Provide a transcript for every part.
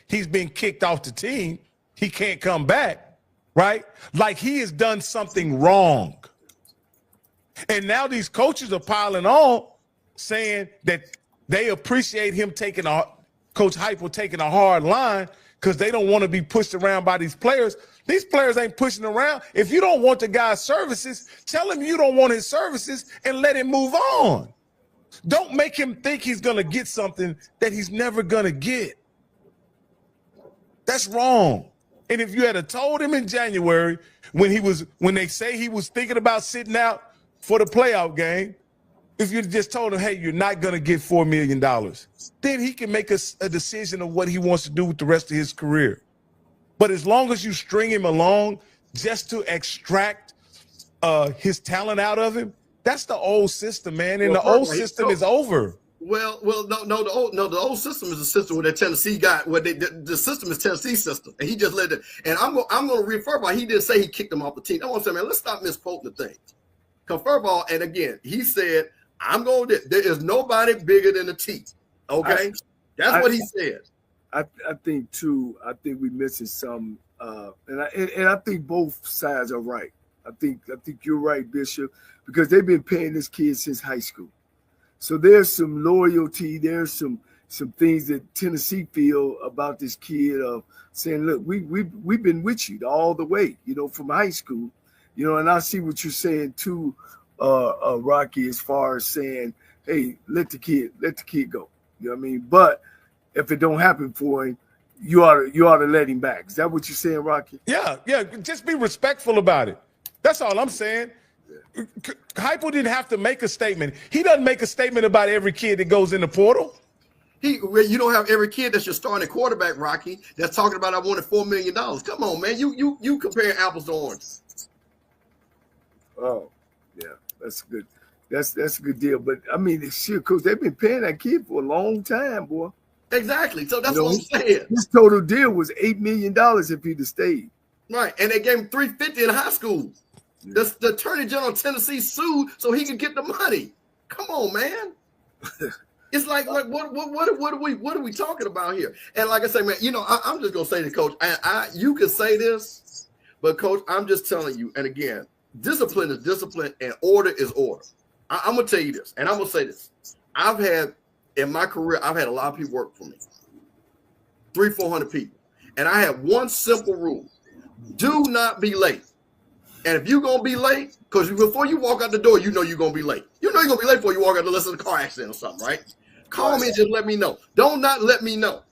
he's been kicked off the team. He can't come back, right? Like he has done something wrong. And now these coaches are piling on saying that they appreciate him taking Coach Heupel taking a hard line because they don't want to be pushed around by these players. These players ain't pushing around. If you don't want the guy's services, tell him you don't want his services and let him move on. Don't make him think he's going to get something that he's never going to get. That's wrong. And if you had told him in January when they say he was thinking about sitting out for the playoff game, if you just told him, hey, you're not going to get $4 million, then he can make a decision of what he wants to do with the rest of his career. But as long as you string him along just to extract his talent out of him, that's the old system, man. And the old system is over. Well, no. The old system is a system where the Tennessee got the system is Tennessee's system, and he just let it. And I'm going to refer by he didn't say he kicked him off the team. I want to say, man, let's stop misquoting the things. Because first of all, and again, he said, there is nobody bigger than the T. Okay, that's what he said. I think too. I think we're missing some, and I think both sides are right. I think you're right, Bishop, because they've been paying this kid since high school. So there's some loyalty. There's some things that Tennessee feel about this kid of saying, look, we've been with you all the way, from high school, And I see what you're saying too, Rocky, as far as saying, hey, let the kid go. You know what I mean? But if it don't happen for him, you ought to let him back. Is that what you're saying, Rocky? Yeah. Just be respectful about it. That's all I'm saying. Heupel didn't have to make a statement. He doesn't make a statement about every kid that goes in the portal. You don't have every kid that's your starting quarterback, Rocky, that's talking about I wanted $4 million. Come on, man. You comparing apples to oranges. Oh, yeah, that's good. That's a good deal. But I mean, shit, Coach, they've been paying that kid for a long time, boy. Exactly. So that's what I'm saying. His total deal was $8 million if he'd have stayed. Right, and they gave him $350 in high school. Yeah. The Attorney General of Tennessee sued so he could get the money. Come on, man. It's like what are we talking about here? And like I say, man, I'm just gonna say to Coach, you can say this, but Coach, I'm just telling you. And again, discipline is discipline, and order is order. I'm gonna tell you this, and I'm gonna say this. In my career, I've had a lot of people work for me, 300-400 people, and I have one simple rule: do not be late. And if you're going to be late, because before you walk out the door, you're going to be late. You're going to be late before you walk out unless it's a car accident or something, right? Call me and just let me know. Don't not let me know.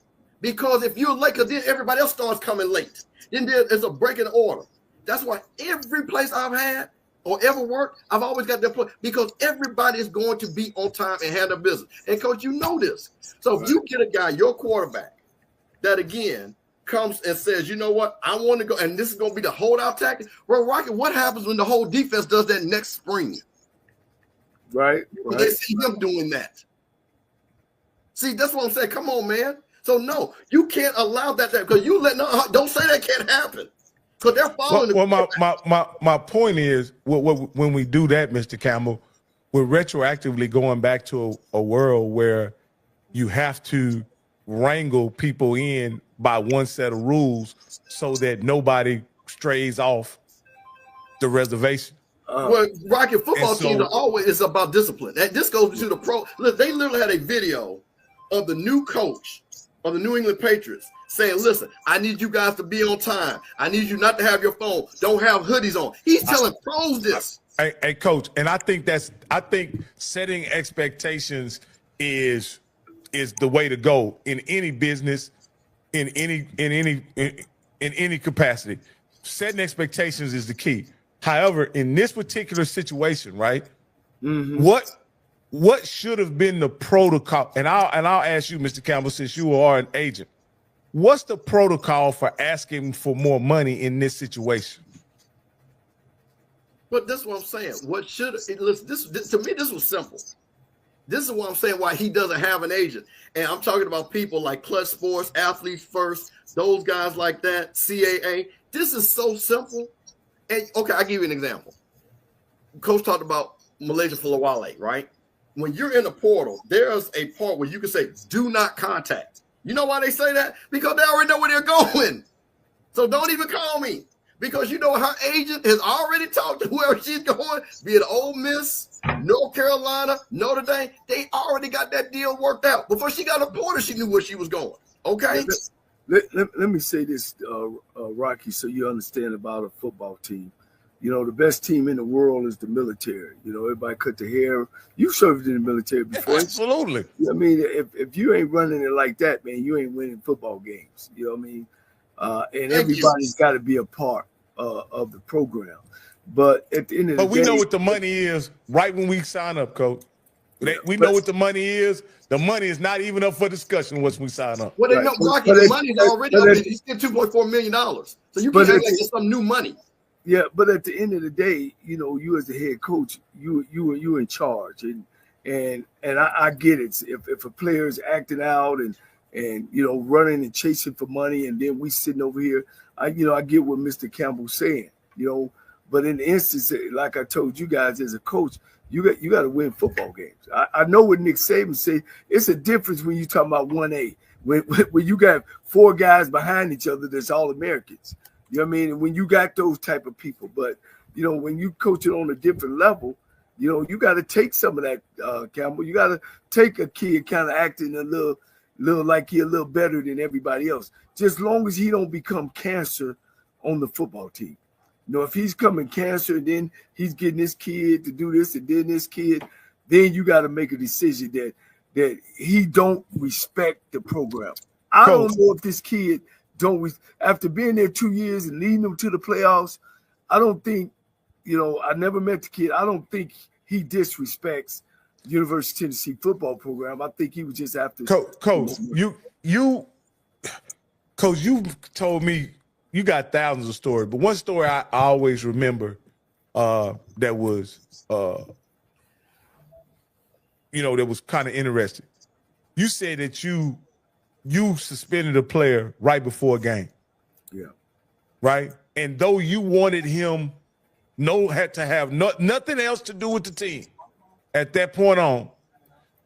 Because if you're late, because then everybody else starts coming late. Then there's a break in order. That's why every place I've had or ever worked, I've always got that place because everybody is going to be on time and handle business. And, Coach, you know this. So if you get a guy, your quarterback, that, again, comes and says, you know what, I want to go, and this is going to be the holdout tactic. Well, Rocky, what happens when the whole defense does that next spring? Right. They see him doing that. See, that's what I'm saying. Come on, man. So no, you can't allow that because don't say that can't happen because they're following. My point is, when we do that, Mr. Campbell, we're retroactively going back to a world where you have to wrangle people in by one set of rules so that nobody strays off the reservation. Well, Rocky, football teams are always about discipline. And this goes to the pro. Look, they literally had a video of the new coach of the New England Patriots saying, listen, I need you guys to be on time. I need you not to have your phone. Don't have hoodies on. He's telling pros this. Hey, Coach, and I think setting expectations is the way to go in any business, in any capacity. Setting expectations is the key. However, in this particular situation, right? Mm-hmm. What should have been the protocol? And I'll ask you, Mr. Campbell, since you are an agent, what's the protocol for asking for more money in this situation? But this is what I'm saying. To me, this was simple. This is what I'm saying why he doesn't have an agent. And I'm talking about people like Clutch Sports, Athletes First, those guys like that, CAA. This is so simple. And okay, I'll give you an example. Coach talked about Malaysia Fulawale, right? When you're in the portal, there's a part where you can say, do not contact. You know why they say that? Because they already know where they're going. So don't even call me. Because you know her agent has already talked to whoever she's going, be it Ole Miss, North Carolina, Notre Dame. They already got that deal worked out. Before she got appointed, she knew where she was going. Okay? Let me say this, Rocky, so you understand about a football team. You know, the best team in the world is the military. You know, everybody cut their hair. You served in the military before. Absolutely. I mean, if you ain't running it like that, man, you ain't winning football games. You know what I mean? And everybody's got to be a part of the program. But at the end of the day, we know what the money is right when we sign up, Coach. We know what the money is. The money is not even up for discussion once we sign up. Well, they know, Rocky, the money is already up. He's getting $2.4 million. So you can't act like it's some new money. Yeah, but at the end of the day, you know, you as the head coach, you in charge, and I get it. If a player is acting out and you know, running and chasing for money, and then we sitting over here, I get what Mr. Campbell's saying, you know. But in the instance, like I told you guys as a coach, you got to win football games. I know what Nick Saban say. It's a difference when you talking about 1A, when you got 4 guys behind each other that's all Americans. You know what I mean? And when you got those type of people, but you know, when you coach it on a different level, you know, you got to take some of that, Campbell. You got to take a kid kind of acting a little like he a little better than everybody else. Just long as he don't become cancer on the football team. You know, if he's coming cancer and then he's getting this kid to do this and then this kid, then you got to make a decision that he don't respect the program. I don't know if this kid after being there 2 years and leading them to the playoffs, I don't think, you know, I never met the kid. I don't think he disrespects the University of Tennessee football program. I think he was just after. Coach, you've told me you got thousands of stories, but one story I always remember that was, you know, that was kind of interesting. You said that you suspended a player right before a game. Yeah. Right? And though you wanted him had to have nothing else to do with the team, at that point on,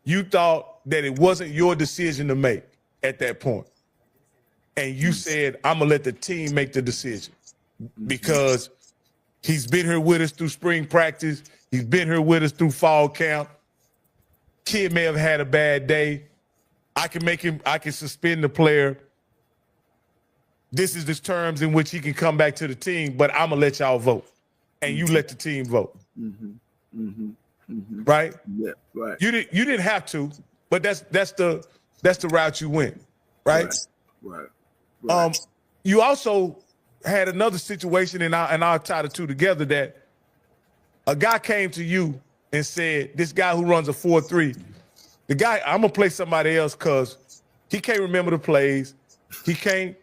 you thought that it wasn't your decision to make at that point. And you said, I'm going to let the team make the decision because he's been here with us through spring practice. He's been here with us through fall camp. Kid may have had a bad day. I can suspend the player. This is the terms in which he can come back to the team, but I'm going to let y'all vote. And you let the team vote. Right? Yeah, right. You didn't have to, but that's the route you went, right? Right. You also had another situation, and I'll tie the two together, that a guy came to you and said, this guy who runs a 4-3, the guy, I'm gonna play somebody else because he can't remember the plays. He don't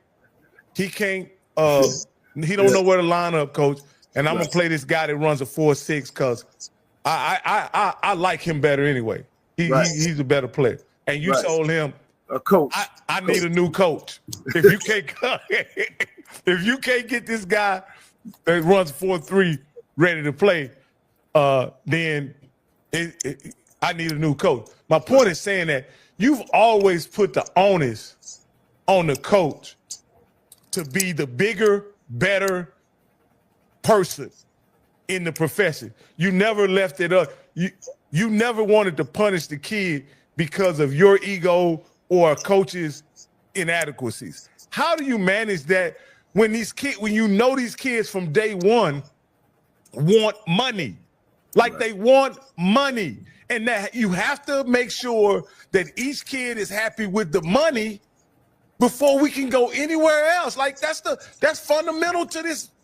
know where to line up, Coach. And I'm gonna play this guy that runs a 4-6 because I like him better anyway. He's a better player. And you told him, coach, I need a new coach. If you can't get this guy that runs 4-3 ready to play, then I need a new coach. My point is saying that you've always put the onus on the coach to be the bigger, better person in the profession. You never left it up. You never wanted to punish the kid because of your ego or a coach's inadequacies. How do you manage that when you know these kids from day one want money? They want money. And that you have to make sure that each kid is happy with the money before we can go anywhere else. That's fundamental to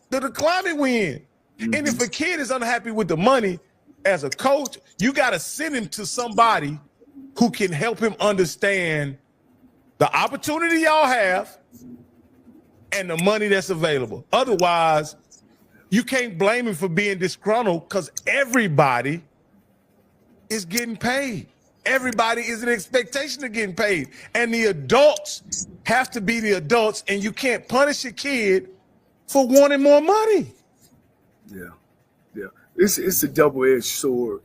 the climate we're in. And if a kid is unhappy with the money, as a coach, you got to send him to somebody who can help him understand the opportunity y'all have and the money that's available. Otherwise, you can't blame him for being disgruntled because everybody is getting paid. Everybody is an expectation of getting paid. And the adults have to be the adults, and you can't punish a kid for wanting more money. Yeah. It's a double-edged sword,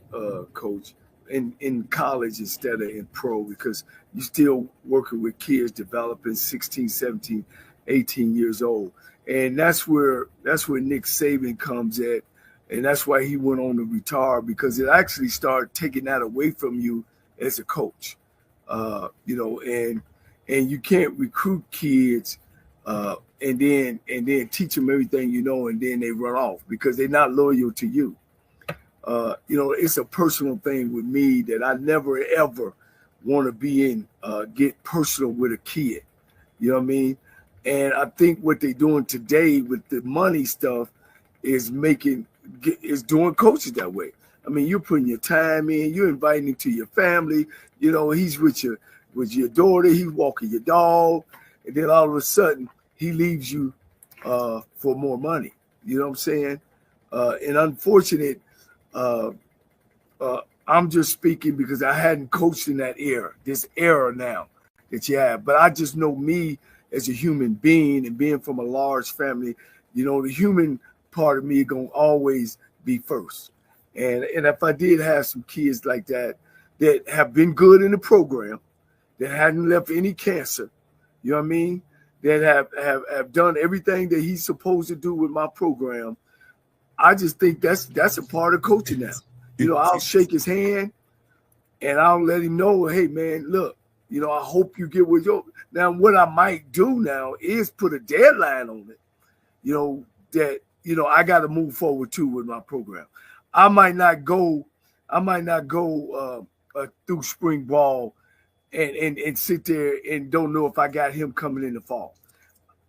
Coach. in college instead of in pro, because you're still working with kids developing 16, 17, 18 years old. And that's where Nick Saban comes at. And that's why he went on to retire, because it actually started taking that away from you as a coach. And you can't recruit kids and then teach them everything you know, and then they run off because they're not loyal to you. It's a personal thing with me that I never ever want to be get personal with a kid. You know what I mean? And I think what they're doing today with the money stuff is doing coaches that way. I mean, you're putting your time in, you're inviting him to your family. He's with your daughter, he's walking your dog, and then all of a sudden he leaves you for more money. You know what I'm saying? And unfortunate, I'm just speaking because I hadn't coached in that era, this era now that you have. But I just know me as a human being and being from a large family, the human part of me is going to always be first. And if I did have some kids like that have been good in the program, that hadn't left any cancer, you know what I mean, that have done everything that he's supposed to do with my program, I just think that's a part of coaching now. I'll shake his hand and I'll let him know, hey, man, look, I hope you get with your – now what I might do now is put a deadline on it, that, I got to move forward too with my program. I might not go through spring ball and sit there and don't know if I got him coming in the fall.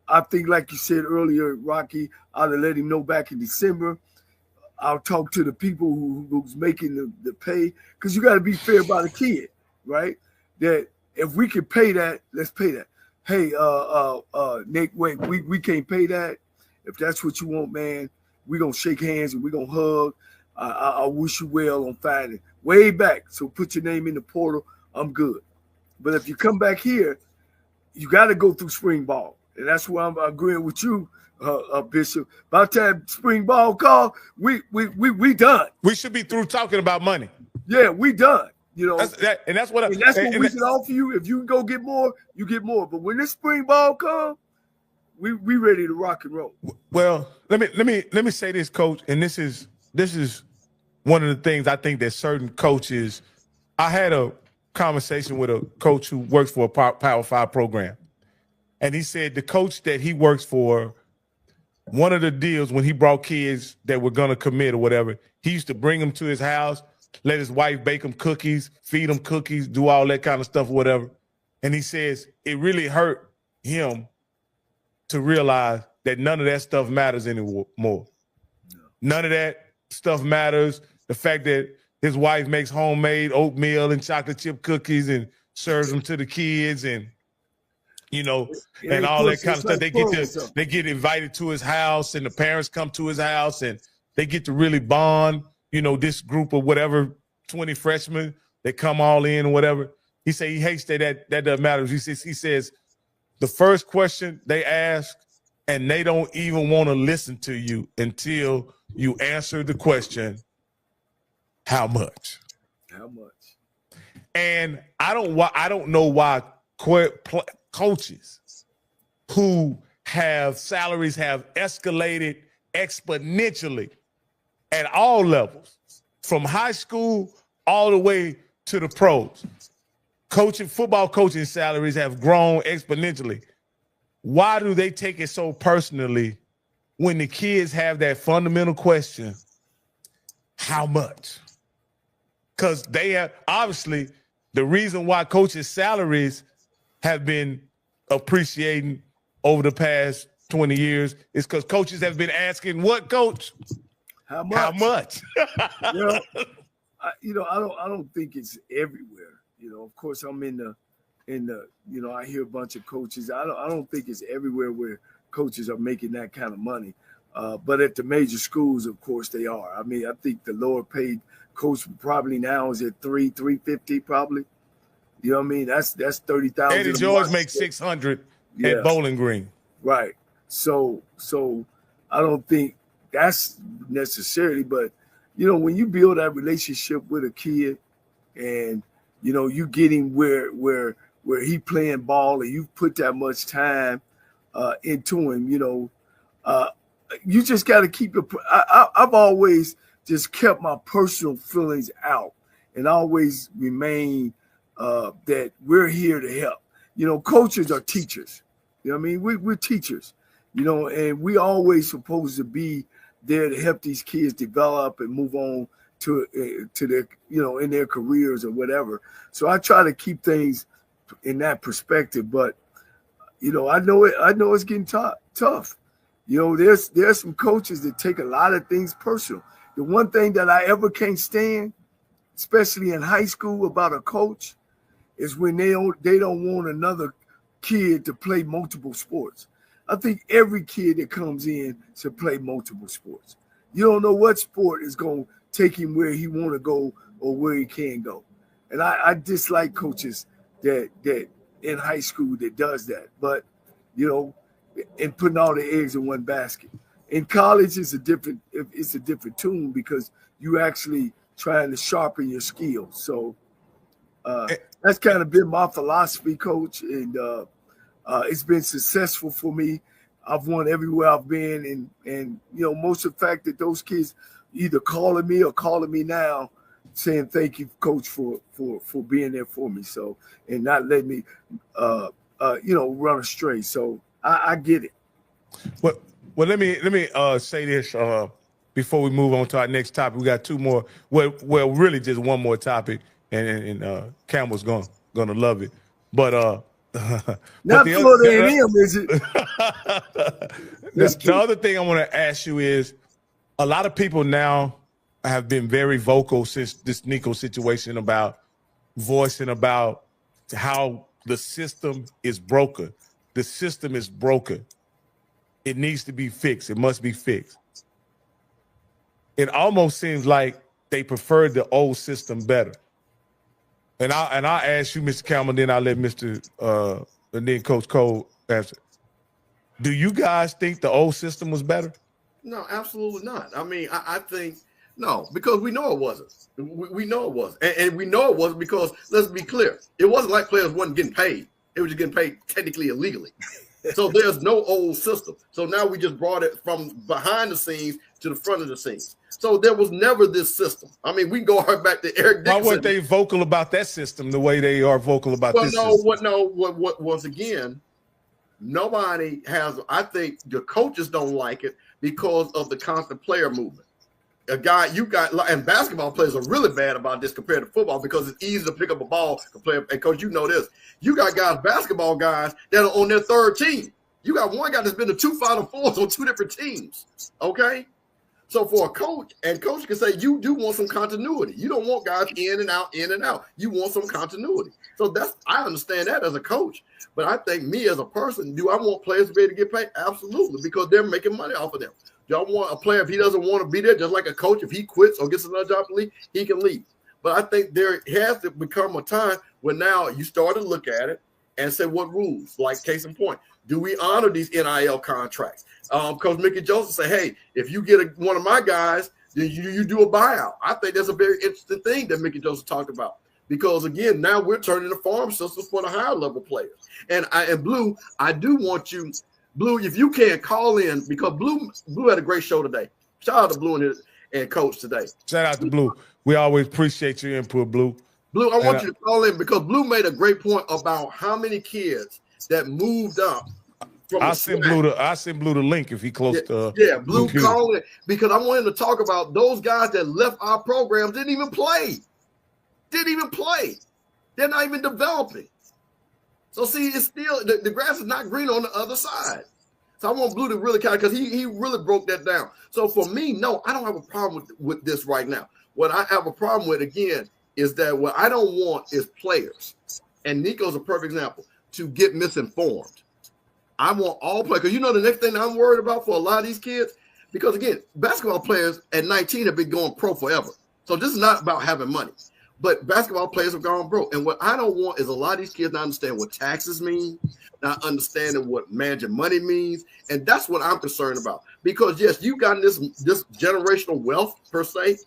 I think, like you said earlier, Rocky, I'd have let him know back in December. I'll talk to the people who's making the pay, because you got to be fair by the kid, right? That if we can pay that, let's pay that. Hey, Nick, wait, we can't pay that. If that's what you want, man, we're going to shake hands and we're going to hug. I wish you well on Friday. Way back. So put your name in the portal. I'm good. But if you come back here, you got to go through spring ball. And that's where I'm agreeing with you, Bishop. By the time spring ball call, we done. We should be through talking about money. Yeah, we done. That's what we can offer you. If you can go get more, you get more. But when this spring ball come, we ready to rock and roll. Well, let me say this, Coach, and this is one of the things I think that certain coaches. I had a conversation with a coach who works for a Power 5 program, and he said the coach that he works for, one of the deals when he brought kids that were going to commit or whatever, he used to bring them to his house, let his wife bake them cookies, feed them cookies, do all that kind of stuff or whatever. And he says it really hurt him to realize that none of that stuff matters anymore. None of that stuff matters. The fact that his wife makes homemade oatmeal and chocolate chip cookies and serves them to the kids and, and all that kind of stuff. They get invited to his house and the parents come to his house and they get to really bond, this group of whatever, 20 freshmen, they come all in or whatever. He said he hates that doesn't matter. He says the first question they ask, and they don't even want to listen to you until you answer the question, how much? How much? And I don't know why coaches who have salaries have escalated exponentially at all levels, from high school all the way to the pros. Football coaching salaries have grown exponentially. Why do they take it so personally when the kids have that fundamental question, how much? Because they have, obviously, the reason why coaches' salaries have been appreciating over the past 20 years is because coaches have been asking, what, coach? How much? How much? I don't think it's everywhere. Of course, I'm in the, I hear a bunch of coaches. I don't think it's everywhere where coaches are making that kind of money. But at the major schools, of course, they are. I mean, I think the lower paid coach probably now is at $350 probably. You know what I mean? That's $30,000. Eddie George makes $600 at Bowling Green. Right. So I don't think that's necessarily, but when you build that relationship with a kid, and you get him where he playing ball, and you put that much time into him. You just got to keep it. I've always just kept my personal feelings out, and always remain that we're here to help. Coaches are teachers. You know what I mean? We're teachers. And we always supposed to be there to help these kids develop and move on to their, in their careers or whatever. So I try to keep things in that perspective. But, I know it's getting tough. There's some coaches that take a lot of things personal. The one thing that I ever can't stand, especially in high school, about a coach is when they don't want another kid to play multiple sports. I think every kid that comes in should play multiple sports. You don't know what sport is going to take him where he want to go or where he can go. And I dislike coaches that in high school that does that. But, and putting all the eggs in one basket. In college, it's a different tune because you actually trying to sharpen your skills. So that's kind of been my philosophy, Coach, and it's been successful for me. I've won everywhere I've been, and most of the fact that those kids either calling me now, saying thank you, Coach, for being there for me. So and not letting me run astray. So I get it. Well, let me say this before we move on to our next topic. We got two more. Well, really just one more topic, and Campbell's gonna love it. But not Florida A&M, is it? The other thing I want to ask you is, a lot of people now have been very vocal since this Nico situation about voicing about how the system is broken. The system is broken. It needs to be fixed. It must be fixed. It almost seems like they preferred the old system better. And I'll ask you, Mr. Campbell, then I'll let and then Coach Cole answer. Do you guys think the old system was better? No, absolutely not. I mean, I think no, because we know it wasn't. We know it wasn't. And we know it wasn't because, let's be clear, it wasn't like players wasn't getting paid. They were just getting paid technically illegally. So there's no old system. So now we just brought it from behind the scenes to the front of the scenes. So there was never this system. I mean, we go right back to Eric Dixon. Why weren't they vocal about that system the way they are vocal about this system? Once again, nobody has. I think the coaches don't like it because of the constant player movement. And basketball players are really bad about this compared to football because it's easy to pick up a ball and play. And coach, you know this. You got basketball guys that are on their third team. You got one guy that's been to 2 Final Fours on 2 different teams. Okay. So for a coach, and coach can say, you do want some continuity. You don't want guys in and out. You want some continuity. So I understand that as a coach. But I think me as a person, do I want players to be able to get paid? Absolutely, because they're making money off of them. Do I want a player, if he doesn't want to be there, just like a coach, if he quits or gets another job to leave, he can leave. But I think there has to become a time where now you start to look at it and say what rules, like case in point. Do we honor these NIL contracts? Coach Mickey Joseph say, hey, if you get one of my guys, then you do a buyout. I think that's a very interesting thing that Mickey Joseph talked about. Because, again, now we're turning the farm systems for the higher level players. And Blue, I do want you, Blue, if you can call in, because Blue had a great show today. Shout out to Blue and Coach today. Shout out to Blue. We always appreciate your input, Blue. Blue, I want you to call in because Blue made a great point about how many kids that moved up. I'll send Blue the link if he close to. Yeah, Blue call it because I want him to talk about those guys that left our programs didn't even play. They're not even developing. So see, it's still the grass is not green on the other side. So I want Blue to really kind of, because he really broke that down. So for me, no, I don't have a problem with this right now. What I have a problem with, again, is that what I don't want is players, and Nico's a perfect example, to get misinformed. I want all players, because the next thing I'm worried about for a lot of these kids, because again, basketball players at 19 have been going pro forever. So this is not about having money, but basketball players have gone broke. And what I don't want is a lot of these kids not understand what taxes mean, not understanding what managing money means. And that's what I'm concerned about. Because yes, you got this generational wealth per se,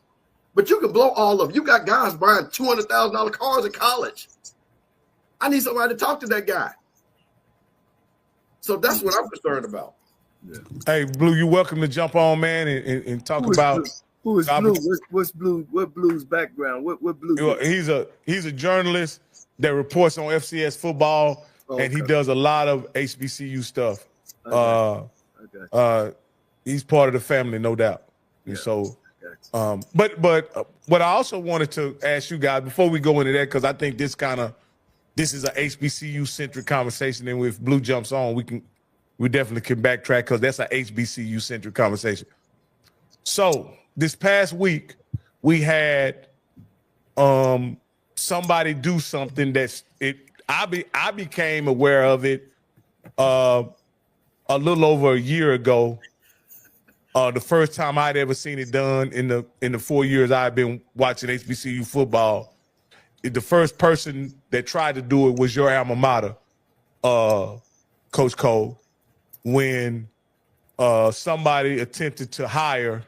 But you can blow all of them. You got guys buying $200,000 cars in college. I need somebody to talk to that guy. So that's what I'm concerned about. Yeah. Hey, Blue, you're welcome to jump on, man, and talk about Blue? Who is Blue? What's Blue? What Blue's background? What Blue? He's a journalist that reports on FCS football, and he does a lot of HBCU stuff. He's part of the family, no doubt. And so, but what I also wanted to ask you guys before we go into that, because I think this is a HBCU centric conversation, and if Blue jumps on, we definitely can backtrack because that's a HBCU centric conversation. So this past week we had somebody do something I became aware of it a little over a year ago. The first time I'd ever seen it done in the 4 years I've been watching HBCU football. The first person that tried to do it was your alma mater, Coach Cole, when somebody attempted to hire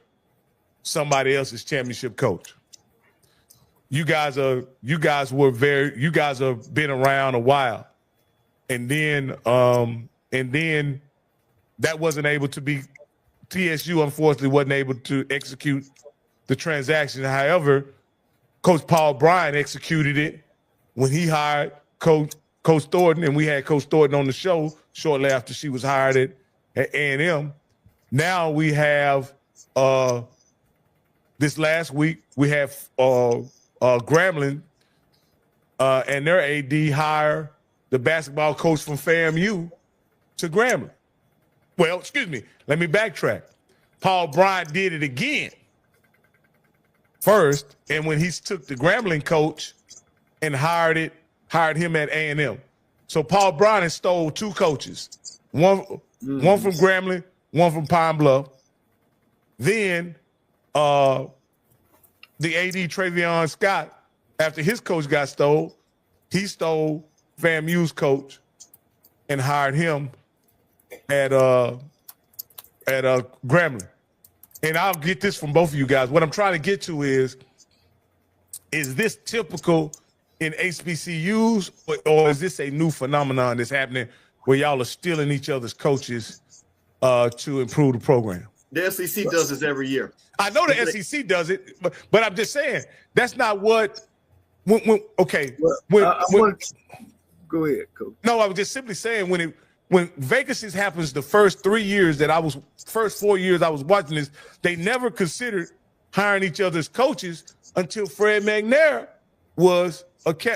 somebody else's championship coach. You guys have been around a while, and then that wasn't able to be. TSU unfortunately wasn't able to execute the transaction. However, Coach Paul Bryant executed it when he hired Coach Thornton, and we had Coach Thornton on the show shortly after she was hired at A&M. Now we have this last week we have Grambling and their AD hire the basketball coach from FAMU to Grambling. Well, excuse me, let me backtrack. Paul Bryant did it again first, and when he took the Grambling coach and hired him at A&M. So Paul Bryant stole two coaches, one from Grambling, one from Pine Bluff. Then the AD Travion Scott, after his coach got stole, he stole FAMU's coach and hired him at Grambling. And I'll get this from both of you guys. What I'm trying to get to is this typical in HBCUs, or is this a new phenomenon that's happening where y'all are stealing each other's coaches to improve the program? The SEC does this every year. I know the SEC does it, but I'm just saying that's not what. Go ahead, Coach. No, I was just simply saying when vacancies happens the first 4 years I was watching this, they never considered hiring each other's coaches until Fred McNair was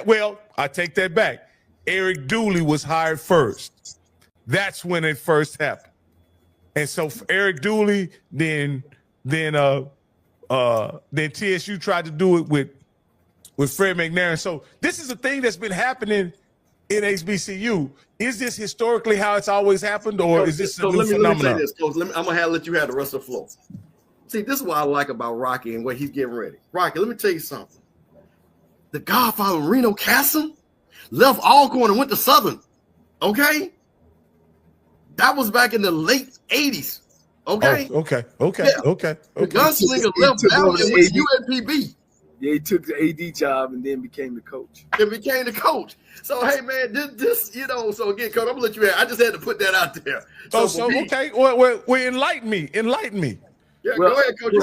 well, I take that back. Eric Dooley was hired first. That's when it first happened. And so for Eric Dooley, then TSU tried to do it with Fred McNair. So this is a thing that's been happening in HBCU. Is this historically how it's always happened, or is this a new phenomenon? Let me say this, Coach. I'm gonna let you have the rest of the floor. See, this is what I like about Rocky and what he's getting ready. Rocky, let me tell you something. The Godfather Reno Castle left Alcorn and went to Southern. Okay, that was back in the late '80s. Okay. Oh, okay. The gunslinger left Valley and went to UAPB. Yeah, he took the AD job and then became the coach. So, hey, man, this so again, Coach, I'm going to let you I just had to put that out there. Okay. Well, enlighten me. Yeah, go ahead, Coach.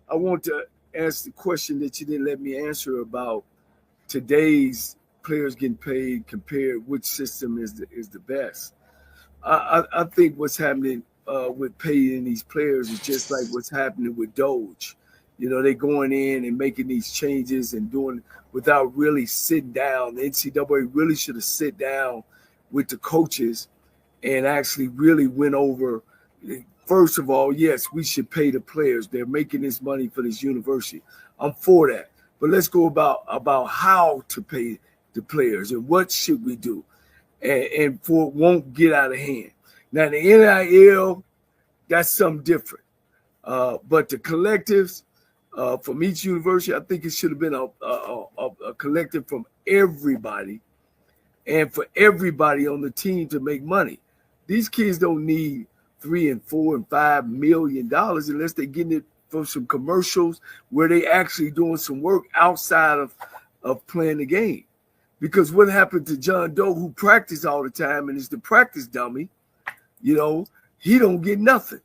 I want to ask the question that you didn't let me answer about today's players getting paid compared which system is the best. I think what's happening with paying these players is just like what's happening with Doge. They're going in and making these changes and doing without really sitting down. The NCAA really should have sit down with the coaches and actually really went over. First of all, yes, we should pay the players. They're making this money for this university. I'm for that. But let's go about how to pay the players and what should we do. And for it won't get out of hand. Now, the NIL, that's something different. But the collectives, from each university, I think it should have been a collective from everybody and for everybody on the team to make money. These kids don't need $3 and $4 and $5 million unless they're getting it for some commercials where they actually doing some work outside of playing the game. Because what happened to John Doe, who practiced all the time and is the practice dummy, you know, he don't get nothing,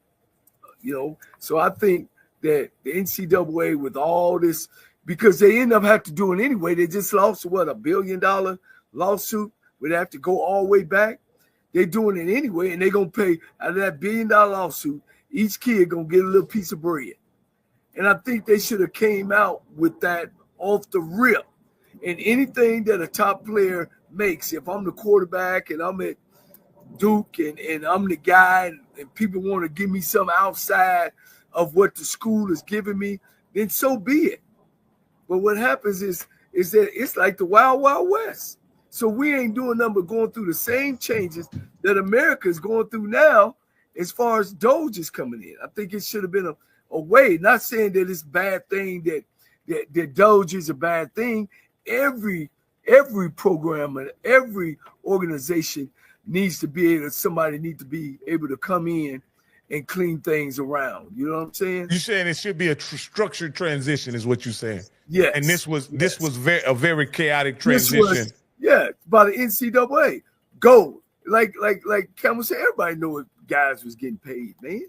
you know. So I think that the NCAA with all this, because they end up having to do it anyway. They just lost what, $1 billion lawsuit where they have to go all the way back. They're doing it anyway, and they're gonna pay out of that $1 billion lawsuit. Each kid gonna get a little piece of bread, and I think they should have came out with that off the rip. And anything that a top player makes, if I'm the quarterback and I'm at Duke and I'm the guy, and people want to give me some outside of what the school is giving me, then so be it. But what happens is that it's like the Wild Wild West. So we ain't doing nothing but going through the same changes that America is going through now as far as Doge is coming in. I think it should have been a way, not saying that it's a bad thing, that Doge is a bad thing. Every program and every organization needs to be able, somebody needs to be able to come in and clean things around. You know what I'm saying? You're saying it should be a structured transition, is what you're saying. Yes. And this was a very chaotic transition. By the NCAA. Go. Like Campbell said, everybody knew what guys was getting paid, man.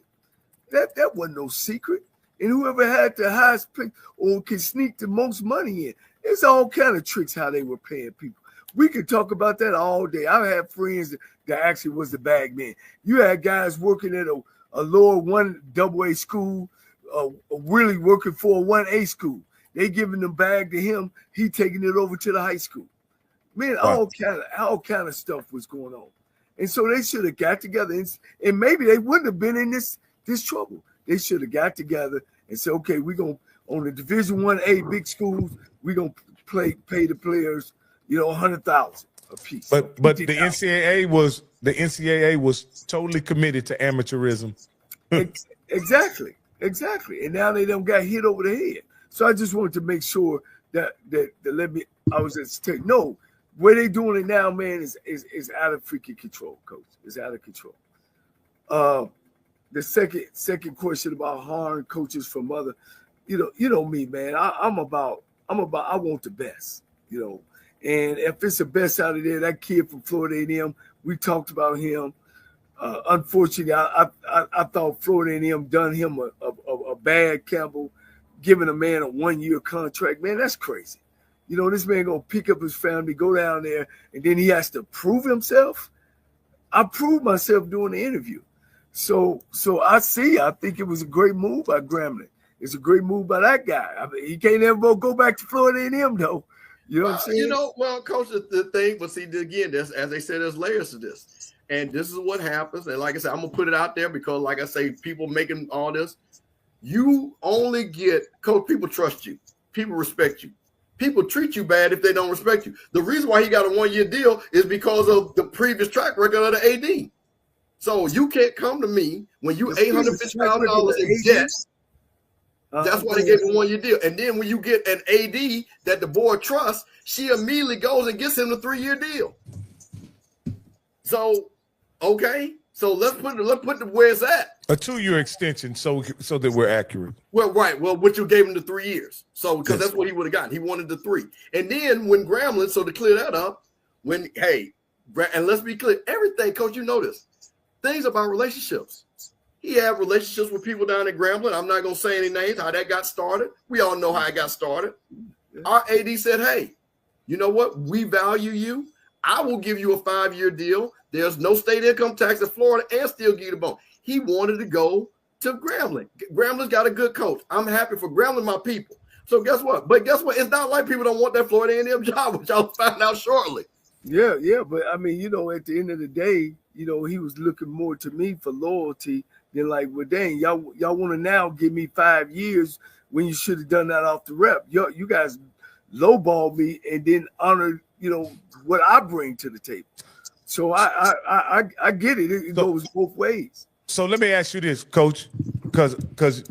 That wasn't no secret. And whoever had the highest pick or can sneak the most money in, it's all kind of tricks how they were paying people. We could talk about that all day. I had friends that actually was the bag man. You had guys working at a lower 1AA school, really working for a 1A school. They giving the bag to him. He taking it over to the high school. Man, all kind of stuff was going on. And so they should have got together and maybe they wouldn't have been in this trouble. They should have got together and said, okay, we're going to, on the Division 1A big schools, we're going to pay the players, $100,000 a piece. But the NCAA was totally committed to amateurism. Exactly. And now they don't got hit over the head. So I just wanted to make sure that I was at stake. No, where they doing it now, man, is out of freaking control, coach. It's out of control. The second question about hiring coaches from other, you know me, man. I want the best, and if it's the best out of there, that kid from Florida A&M, we talked about him. Unfortunately, I thought Florida A&M done him a bad, Campbell, giving a man a 1-year contract. Man, that's crazy. This man gonna pick up his family, go down there, and then he has to prove himself. I proved myself doing the interview. So I think it was a great move by Grambling. It's a great move by that guy. I mean, he can't ever go back to Florida A&M though. You know what I'm saying? Well, coach, the thing, but see, again, as they said, there's layers to this. And this is what happens. And like I said, I'm going to put it out there because, like I say, people making all this, you only get, coach, people trust you. People respect you. People treat you bad if they don't respect you. The reason why he got a 1-year deal is because of the previous track record of the AD. So you can't come to me when you $850,000 in debt. That's why they gave him a 1-year deal. And then when you get an AD that the board trusts, she immediately goes and gets him the 3-year deal. So, okay. So let's put the where it's at. A 2-year extension, so that we're accurate. Well, right. Well, what you gave him the 3 years. So because that's what he would have gotten. He wanted the 3. And then when Grambling, so to clear that up, and let's be clear, everything, coach, you know this. Things about relationships. He had relationships with people down at Grambling. I'm not going to say any names, how that got started. We all know how it got started. Our AD said, hey, you know what? We value you. I will give you a 5-year deal. There's no state income tax in Florida and still give you the bone. He wanted to go to Grambling. Grambling's got a good coach. I'm happy for Grambling, my people. So guess what? But guess what? It's not like people don't want that Florida A&M job, which I'll find out shortly. Yeah. But, I mean, at the end of the day, he was looking more to me for loyalty than like, well, dang, y'all want to now give me 5 years when you should have done that off the rep. You guys lowball me and then honor, what I bring to the table. So I get it. It goes both ways. So let me ask you this, Coach, because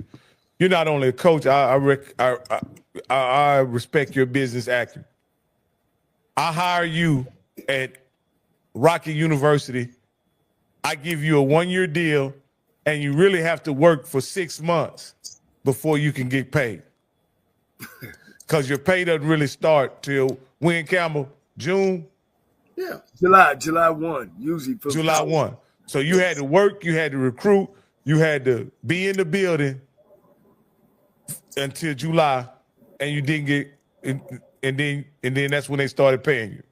you're not only a coach. I respect your business acumen. I hire you at Rocky University. I give you a 1-year deal, and you really have to work for 6 months. before you can get paid. Because your pay doesn't really start till when, Campbell? June? Yeah. July 1, usually. For July 1. So you had to work, you had to recruit, you had to be in the building until July, and you didn't get, and then that's when they started paying you.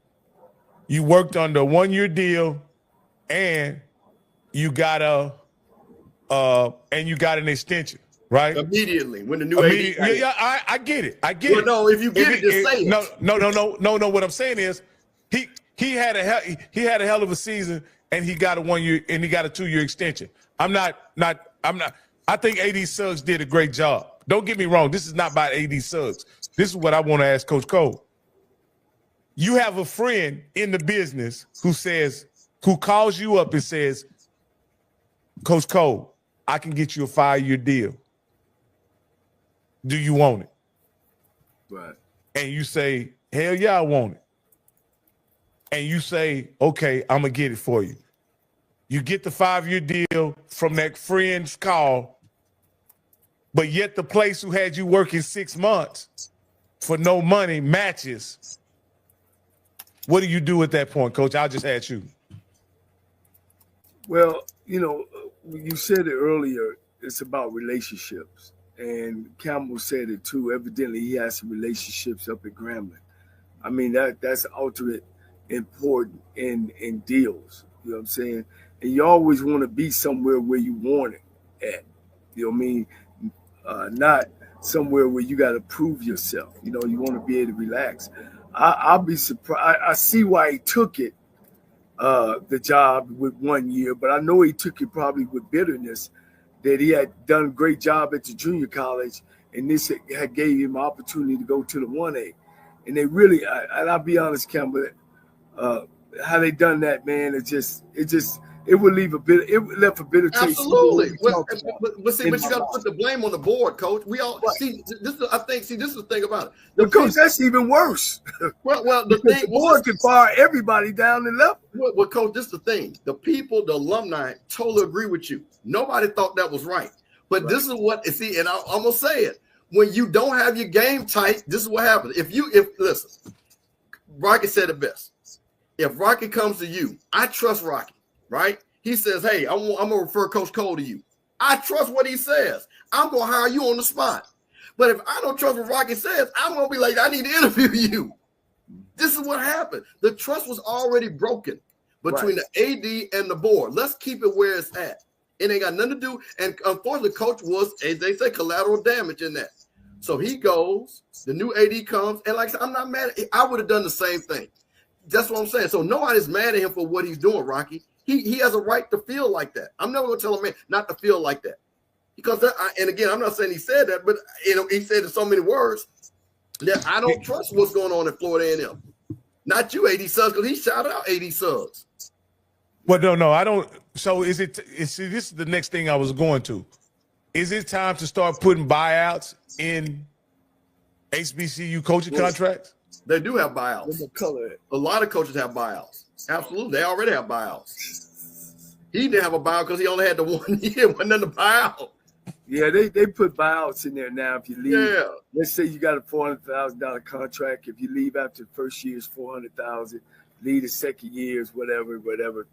You worked under a 1-year deal, and you got an extension, right? Immediately when the new AD. Yeah, I get it. I get it. No, if you get it, just say it. No. What I'm saying is, he had a hell of a season, and he got a 1-year and he got a 2-year extension. I'm not. I think AD Suggs did a great job. Don't get me wrong. This is not about AD Suggs. This is what I want to ask Coach Cole. You have a friend in the business who calls you up and says, Coach Cole, I can get you a 5-year deal. Do you want it? Right. And you say, hell yeah, I want it. And you say, okay, I'm going to get it for you. You get the 5-year deal from that friend's call, but yet the place who had you working 6 months for no money matches. What do you do at that point, Coach? I'll just ask you. Well, you said it earlier, it's about relationships. And Campbell said it too. Evidently, he has some relationships up at Grambling. I mean, that's ultimate important in deals. You know what I'm saying? And you always want to be somewhere where you want it at. You know what I mean? Not somewhere where you got to prove yourself. You want to be able to relax. I'll be surprised. I see why he took it, the job with 1 year, but I know he took it probably with bitterness that he had done a great job at the junior college, and this had gave him an opportunity to go to the 1A. And they really, and I'll be honest, Campbell, how they done that, man, it would leave it left a bitter taste. Absolutely. But you got to put the blame on the board, Coach. We all see this is the thing about it. Because that's even worse. Well, the board can fire everybody down the level. Well, Coach, this is the thing. The people, the alumni, totally agree with you. Nobody thought that was right. But right. This is what and I'm gonna say it. When you don't have your game tight, this is what happens. If listen, Rocky said it best. If Rocky comes to you, I trust Rocky. Right? He says, hey, I'm going to refer Coach Cole to you. I trust what he says. I'm going to hire you on the spot. But if I don't trust what Rocky says, I'm going to be like, I need to interview you. This is what happened. The trust was already broken between the AD and the board. Let's keep it where it's at. It ain't got nothing to do. And unfortunately, Coach was, as they say, collateral damage in that. So he goes, the new AD comes, and like I said, I'm not mad. I would have done the same thing. That's what I'm saying. So nobody's mad at him for what he's doing, Rocky. He has a right to feel like that. I'm never going to tell a man not to feel like that. Because, and again, I'm not saying he said that, but he said in so many words that I don't trust what's going on at Florida A&M. Not you, AD Suggs, because he shouted out AD Suggs. Well, no, I don't. So this is the next thing I was going to. Is it time to start putting buyouts in HBCU coaching contracts? They do have buyouts. A lot of coaches have buyouts. Absolutely. They already have buyouts. He didn't have a buyout because he only had the 1 year. Wasn't nothing to buy out. Yeah, they put buyouts in there now. If you leave, yeah. Let's say you got a $400,000 contract. If you leave after the first year, it's $400,000. Leave the second year is whatever.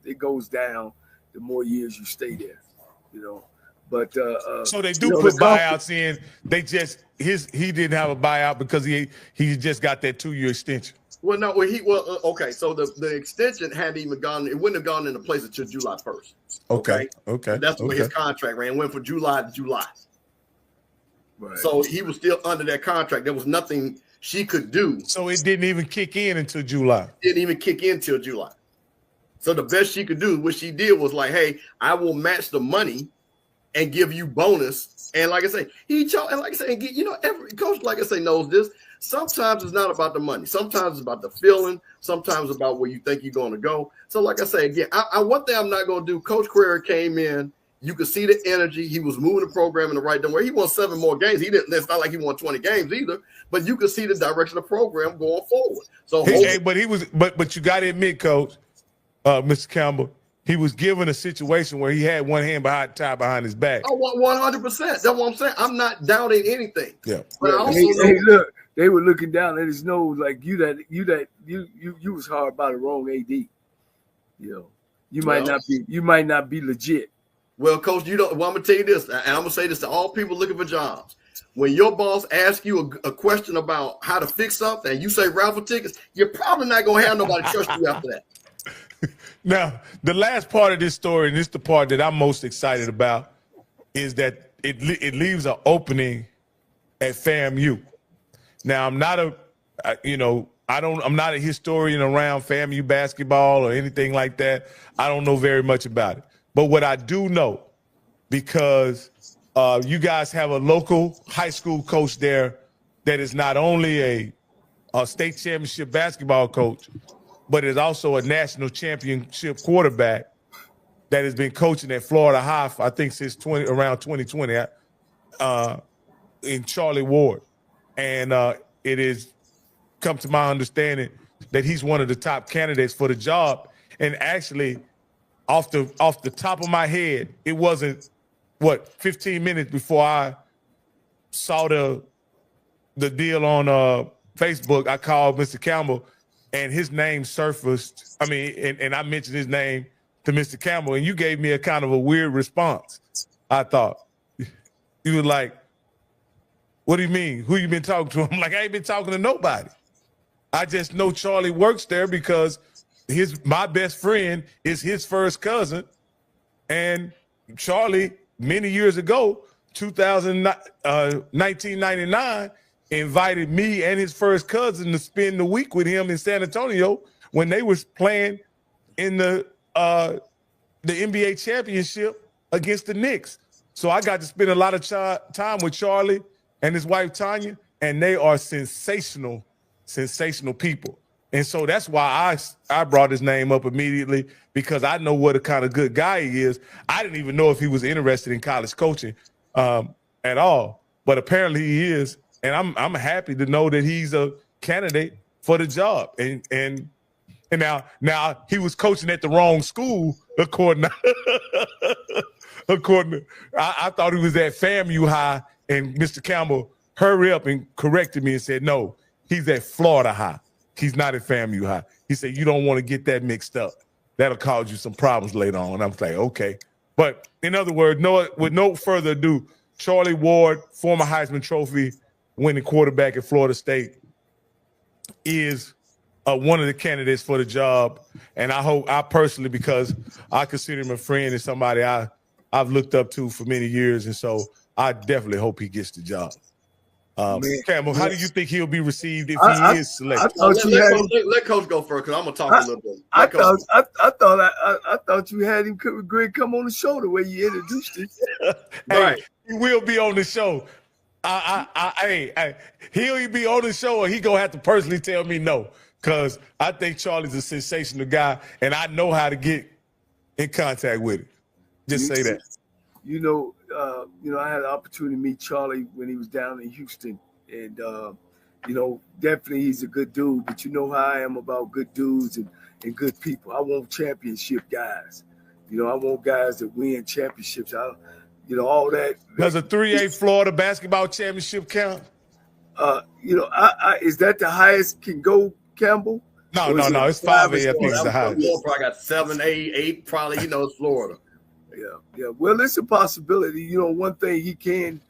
It goes down the more years you stay there. But so they do put buyouts in. They just he didn't have a buyout because he just got that 2-year extension. Well, no, okay. So the extension hadn't even gone. It wouldn't have gone into place until July 1st. Okay. That's the way his contract ran. It went from July to July. Right. So he was still under that contract. There was nothing she could do. So it didn't even kick in until July. Didn't even kick in till July. So the best she could do, what she did was like, hey, I will match the money and give you bonus. And like I say, every coach, like I say, knows this. Sometimes it's not about the money. Sometimes it's about the feeling. Sometimes it's about where you think you're going to go. So like I say, again, one thing I'm not going to do, Coach Carrera came in. You could see the energy. He was moving the program in the right direction. He won 7 more games. It's not like he won 20 games either, but you could see the direction of the program going forward. So, but you got to admit, Coach, Mr. Campbell, he was given a situation where he had one hand tied behind his back. Oh, 100%. That's what I'm saying. I'm not doubting anything. Yeah. But I also look, they were looking down at his nose like you was hard by the wrong AD. You know, you might not be legit. Well, Coach, I'm gonna tell you this, and I'm gonna say this to all people looking for jobs. When your boss asks you a question about how to fix something and you say raffle tickets, you're probably not gonna have nobody trust you after that. Now, the last part of this story, and this is the part that I'm most excited about, is that it leaves an opening at FAMU. Now, I'm not I'm not a historian around FAMU basketball or anything like that. I don't know very much about it. But what I do know, because you guys have a local high school coach there that is not only a state championship basketball coach, but is also a national championship quarterback that has been coaching at Florida High, I think, since around 2020 in Charlie Ward. And it is come to my understanding that he's one of the top candidates for the job. And actually, off the top of my head, it wasn't, 15 minutes before I saw the deal on Facebook, I called Mr. Campbell, and his name surfaced. I mean, and I mentioned his name to Mr. Campbell, and you gave me a kind of a weird response, I thought. You were like, what do you mean? Who you been talking to? I'm like, I ain't been talking to nobody. I just know Charlie works there because my best friend is his first cousin. And Charlie, many years ago, 1999, invited me and his first cousin to spend the week with him in San Antonio when they was playing in the NBA championship against the Knicks. So I got to spend a lot of time with Charlie and his wife, Tanya, and they are sensational people. And so that's why I brought his name up immediately, because I know what a kind of good guy he is. I didn't even know if he was interested in college coaching at all, but apparently he is. And I'm happy to know that he's a candidate for the job. And now he was coaching at the wrong school, according to I thought he was at FAMU High, and Mr. Campbell hurried up and corrected me and said, no, he's at Florida High. He's not at FAMU High. He said, you don't want to get that mixed up. That'll cause you some problems later on. I'm like, okay. But in other words, with no further ado, Charlie Ward, former Heisman Trophy winning quarterback at Florida State, is one of the candidates for the job. And I personally, because I consider him a friend and somebody I've looked up to for many years. And so I definitely hope he gets the job. Campbell, how do you think he'll be received if he is selected? Let Coach go first, because I'm gonna talk a little bit. I thought you had him, Greg, come on the show the way you introduced him. Right, he will be on the show. He'll be on the show, or he gonna have to personally tell me no, because I think Charlie's a sensational guy, and I know how to get in contact with him. Just say that. I had the opportunity to meet Charlie when he was down in Houston, and definitely he's a good dude. But you know how I am about good dudes and good people. I want championship guys. I want guys that win championships. All that. Does a 3A Florida basketball championship count? Is that the highest can go, Campbell? No. It's 5A. I think it's the highest. Probably got 7, 8. Probably, it's Florida. Yeah. Well, it's a possibility. One thing he can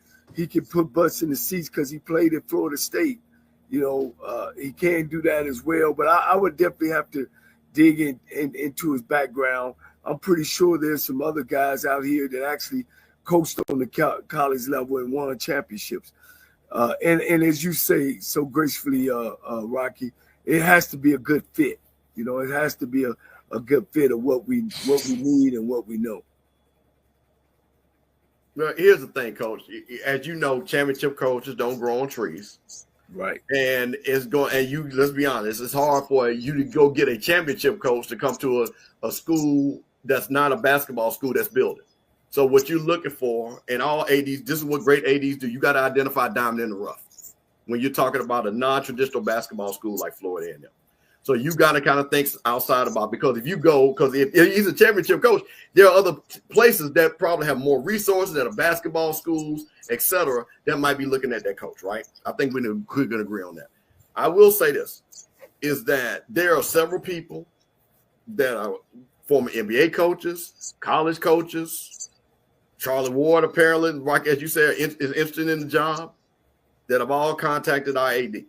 put butts in the seats because he played at Florida State. He can do that as well. But I would definitely have to dig into his background. I'm pretty sure there's some other guys out here that actually coached on the college level and won championships. And as you say so gracefully, Rocky, it has to be a good fit. It has to be a good fit of what we need and what we know. Well, here's the thing, Coach. As you know, championship coaches don't grow on trees. Right. And let's be honest, it's hard for you to go get a championship coach to come to a school that's not a basketball school that's building. So what you're looking for in all ADs, this is what great ADs do. You got to identify diamond in the rough when you're talking about a non-traditional basketball school like Florida A&M. So you got to kind of think outside about, because if you go, because if he's a championship coach, there are other places that probably have more resources, that are basketball schools, etc., that might be looking at that coach, right? I think we're going to agree on that. I will say this, is that there are several people that are former NBA coaches, college coaches. Charlie Ward, apparently, like as you said, is interested in the job, that have all contacted our AD.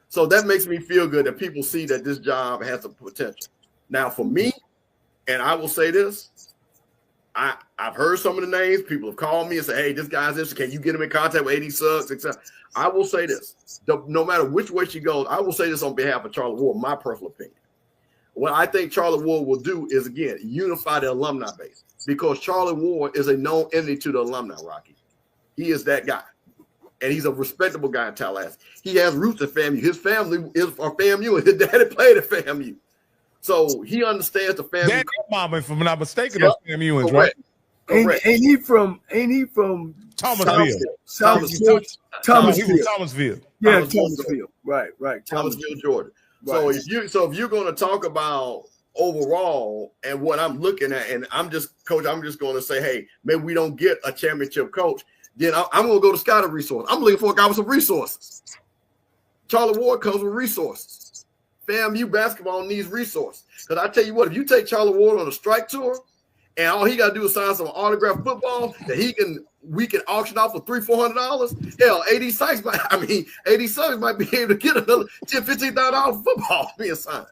So that makes me feel good that people see that this job has some potential. Now, for me, and I will say this, I've heard some of the names. People have called me and said, hey, this guy's interested. Can you get him in contact with AD Suggs, etc.? I will say this. No matter which way she goes, I will say this on behalf of Charlie Ward, my personal opinion. What I think Charlie Ward will do is, again, unify the alumni base, because Charlie Ward is a known entity to the alumni, Rocky. He is that guy. And he's a respectable guy in Tallahassee. He has roots at FAMU. His family is from FAMU, and his daddy played at FAMU. So he understands the family. Dad and mama, if I'm not mistaken, are FAMUans, right? Correct. Ain't he from Thomasville. Thomasville. Yeah, Thomasville. Right. Thomasville, Georgia. Right. So if you're going to talk about overall and what I'm looking at, and I'm just going to say, hey, maybe we don't get a championship coach, then I'm going to go to Scotty Resource. I'm looking for a guy with some resources. Charlie Ward comes with resources. FAMU basketball needs resources. Because I tell you what, if you take Charlie Ward on a strike tour, and all he got to do is sign some autographed football that we can auction off for $300-$400. Hell, AD Suggs might be able to get another $10,000-$15,000 football being signed.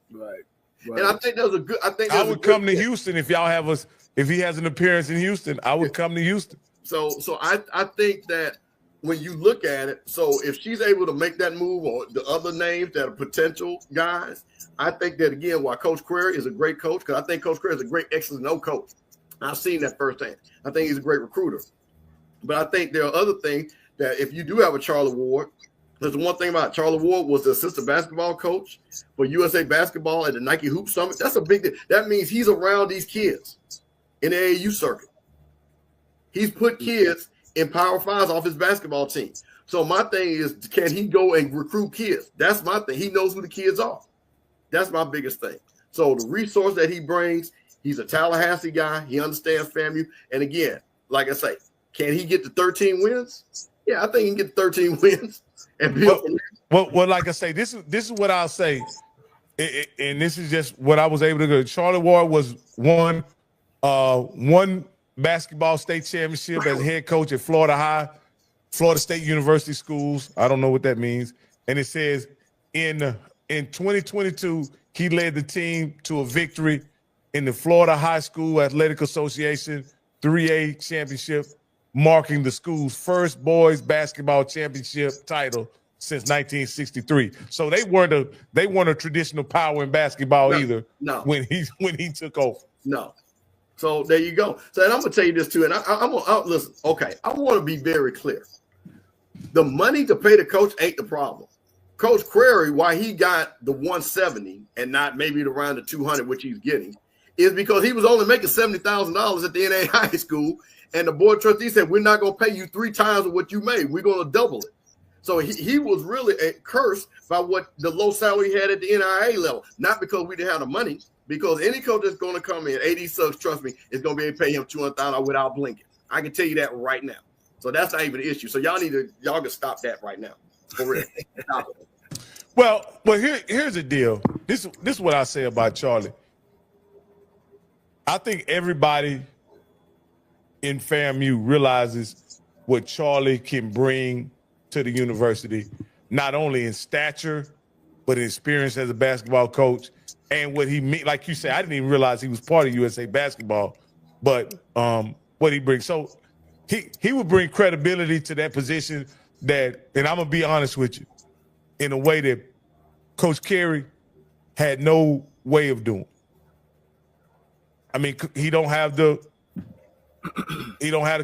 Right. And I think that was a good. I would come to Houston if y'all have us. If he has an appearance in Houston, I would come to Houston. So I think that when you look at it, so if she's able to make that move, or the other names that are potential guys, I think that, again, while Coach Query is a great coach, because I think Coach Query is a great excellent no coach. I've seen that firsthand. I think he's a great recruiter. But I think there are other things that if you do have a Charlie Ward, there's one thing about Charlie Ward was the assistant basketball coach for USA Basketball at the Nike Hoop Summit. That's a big deal. That means he's around these kids in the AAU circuit. He's put kids in Power Fives off his basketball team. So my thing is, can he go and recruit kids? That's my thing. He knows who the kids are. That's my biggest thing. So the resource that he brings, he's a Tallahassee guy. He understands FAMU. And again, like I say, can he get to 13 wins? Yeah, I think he can get to 13 wins. And well, like I say, this is what I'll say. And this is just what I was able to do. Charlie Ward was one basketball state championship as head coach at Florida State University schools. I don't know what that means. And it says in 2022, he led the team to a victory in the Florida High School Athletic Association 3A championship, marking the school's first boys basketball championship title since 1963. So they weren't a traditional power in basketball either. No. When he took over. No. So there you go. So, and I'm gonna tell you this too. And I'm gonna listen. Okay, I want to be very clear. The money to pay the coach ain't the problem. Coach Query, why he got the 170 and not maybe around the 200, which he's getting, is because he was only making $70,000 at the NA high school, and the board trustee said, we're not going to pay you 3 times of what you made. We're going to double it. So he was really cursed by what the low salary he had at the NIA level, not because we didn't have the money, because any coach that's going to come in, AD Suggs, trust me, is going to be able to pay him $200,000 without blinking. I can tell you that right now. So that's not even an issue. So y'all can stop that right now. For real. Stop it. Well, here's the deal. This is what I say about Charlie. I think everybody in FAMU realizes what Charlie can bring to the university, not only in stature, but in experience as a basketball coach, and what he mean. Like you said, I didn't even realize he was part of USA Basketball, but what he brings. So he would bring credibility to that position that, and I'm gonna be honest with you, in a way that Coach Carey had no way of doing. I mean, he don't have the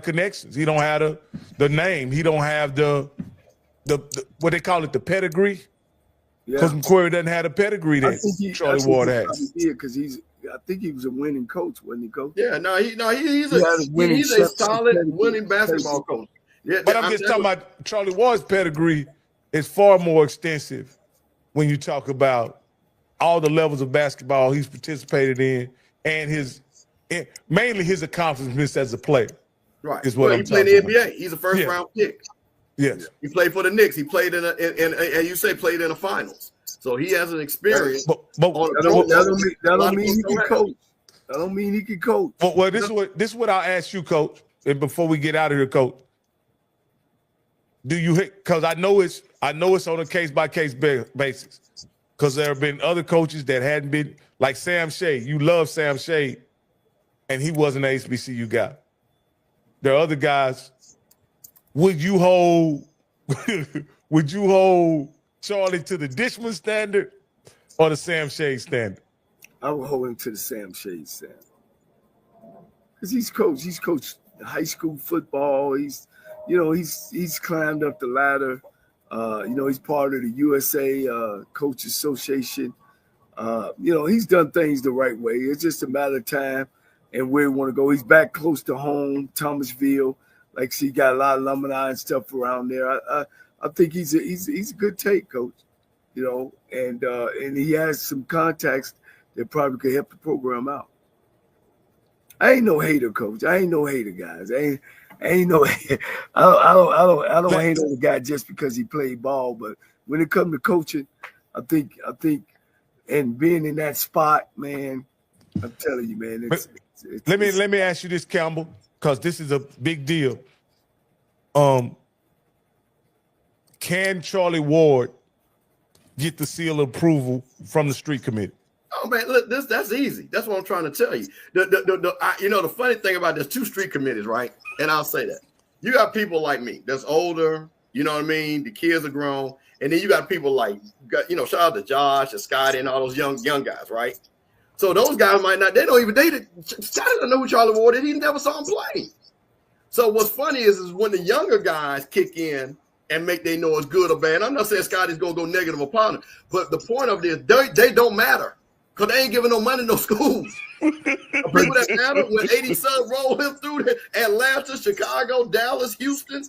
connections. He don't have the name. He don't have the what they call it, the pedigree. Because McQuarrie doesn't have the pedigree that Charlie Ward has. Yeah, because I think he was a winning coach, wasn't he, coach? Yeah, he's a solid winning basketball coach. Yeah, but I'm just talking about Charlie Ward's pedigree is far more extensive when you talk about all the levels of basketball he's participated in, and mainly his accomplishments as a player. Right. Is what he played in the NBA. He's a first round pick. Yes. He played for the Knicks. He played and you say played in the finals. So he has an experience. That don't mean he can coach. That don't mean he can coach. Well, this is what I'll ask you, Coach. And before we get out of here, Coach, do you hit? Because I know it's on a case by case basis. Because there have been other coaches that hadn't been, like Sam Shade. You love Sam Shade, and he wasn't an HBCU guy. There are other guys. Would you hold Charlie to the Dishman standard or the Sam Shade standard? I would hold him to the Sam Shade standard. Because he's coached high school football. He's climbed up the ladder. He's part of the USA Coaches Association. He's done things the right way. It's just a matter of time and where we want to go. He's back close to home, Thomasville. Like, he got a lot of alumni and stuff around there. I think he's a good take, Coach. And he has some contacts that probably could help the program out. I ain't no hater, Coach. I ain't no hater, guys. I ain't no. I don't hate on the guy just because he played ball. But when it comes to coaching, I think, and being in that spot, man, I'm telling you, man. Let me ask you this, Campbell, because this is a big deal. Can Charlie Ward get the seal of approval from the street committee? Oh man, look, that's easy. That's what I'm trying to tell you. The funny thing about there's two street committees, right? And I'll say that you got people like me that's older. You know what I mean? The kids are grown, and then you got people like shout out to Josh and Scotty and all those young guys, right? So those guys might not. Scotty don't know who Charlie Ward is. He never saw him play. So what's funny is when the younger guys kick in and make they know it's good or bad. I'm not saying Scotty's gonna go negative upon him, but the point of it is they don't matter. Because they ain't giving no money to no schools. The people that matter when 80 Sun roll him through Atlanta, Chicago, Dallas, Houston,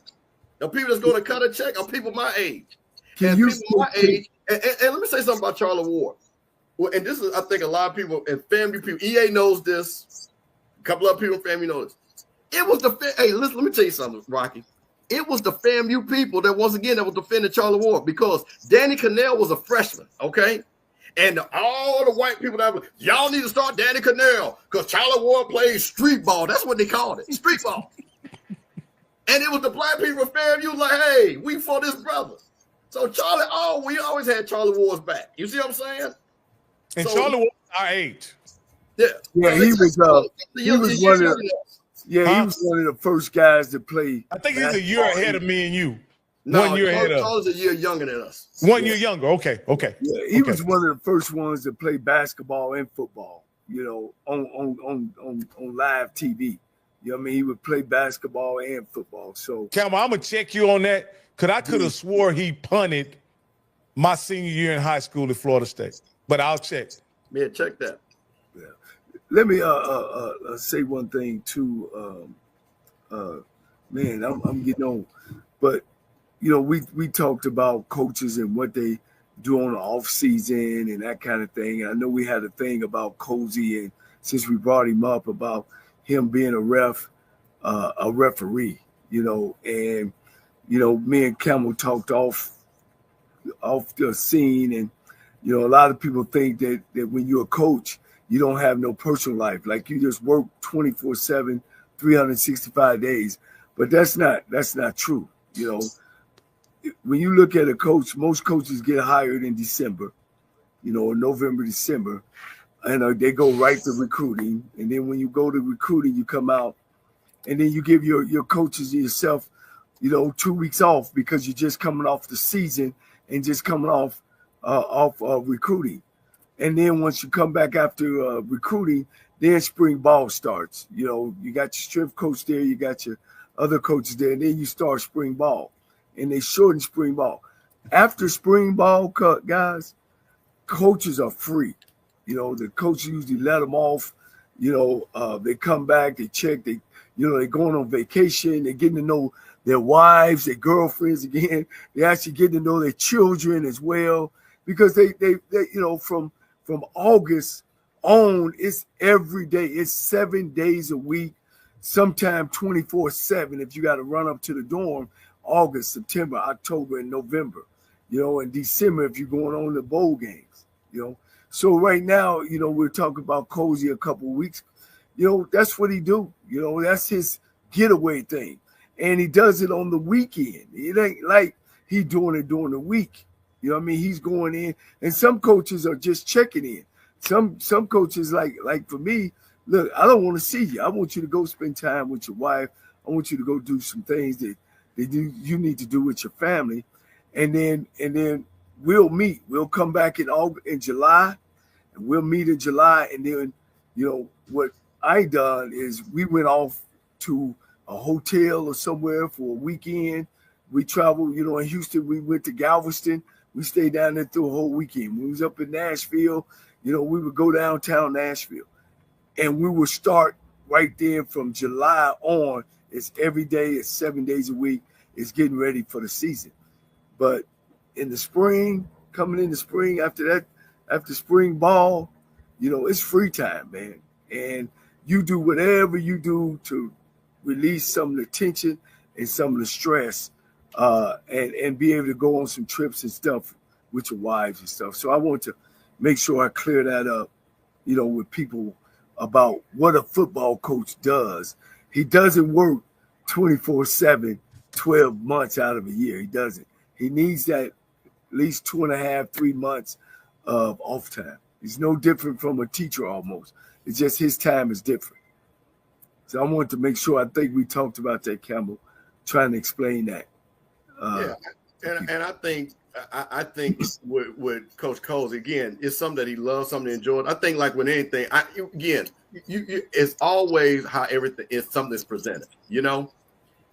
the people that's going to cut a check are people my age. And let me say something about Charlie Ward. Well, and this is, I think, a lot of people and FAMU people, EA knows this. A couple of people in FAMU know this. It was let me tell you something, Rocky. It was the FAMU people that, once again, that was defending Charlie Ward because Danny Cannell was a freshman, okay? And all the white people that were, y'all need to start Danny Cannell because Charlie Ward plays street ball. That's what they called it, street ball. And it was the black people of FAMU like, hey, we for this brother. So we always had Charlie Ward's back. You see what I'm saying? And Charlie Ward our age. Yeah, he was one of the first guys to play. I think he's a year ahead of me and you. No, 1 year ahead of us. Charlie's a year younger than us. 1 year younger. Okay. Yeah, he was one of the first ones to play basketball and football, on live TV. You know what I mean? He would play basketball and football. So, Campbell, I'm gonna check you on that because I could have swore he punted my senior year in high school at Florida State, but I'll check. Yeah, check that. Yeah. Let me say one thing too. Man, I'm getting on, but. We talked about coaches and what they do on the off season and that kind of thing. And I know we had a thing about Cozy, and since we brought him up about him being a referee, and me and Campbell talked off the scene, and a lot of people think that when you're a coach, you don't have no personal life, like you just work 24/7, 365 days. But that's not true, When you look at a coach, most coaches get hired in December, November, December, and they go right to recruiting. And then when you go to recruiting, you come out, and then you give your coaches yourself, 2 weeks off because you're just coming off the season and just coming off recruiting. And then once you come back after recruiting, then spring ball starts. You got your strength coach there, you got your other coaches there, and then you start spring ball. And they shorten spring ball. After spring ball, guys, coaches are free. The coaches usually let them off. They come back, they check, they're going on vacation, they're getting to know their wives, their girlfriends again. They actually get to know their children as well, because they from from August on, it's every day. It's 7 days a week, sometimes 24/7 if you got to run up to the dorm, August, September, October, and November, and December if you're going on the bowl games, So right now, we're talking about Cozy a couple of weeks. That's what he do. That's his getaway thing. And he does it on the weekend. It ain't like he doing it during the week. He's going in, and some coaches are just checking in. Some coaches, like for me, look, I don't want to see you. I want you to go spend time with your wife. I want you to go do some things that you need to do with your family. And then we'll meet. We'll come back in July, and we'll meet in July. And then, what I done is we went off to a hotel or somewhere for a weekend. We traveled, in Houston. We went to Galveston. We stayed down there through a whole weekend. When we was up in Nashville, we would go downtown Nashville. And we would start right there from July on. It's every day. It's 7 days a week. It's getting ready for the season. But in the spring, coming in the spring, after spring ball, it's free time, man. And you do whatever you do to release some of the tension and some of the stress, and be able to go on some trips and stuff with your wives and stuff. So I want to make sure I clear that up, with people about what a football coach does. He doesn't work 24/7, 12 months out of a year. He doesn't. He needs that at least 2.5, 3 months of off time. He's no different from a teacher almost. It's just his time is different. So I wanted to make sure, I think we talked about that, Campbell, trying to explain that. And I think with Coach Coles, again, it's something that he loves, something he enjoys. I think like with anything, it's always how everything is, something that's presented,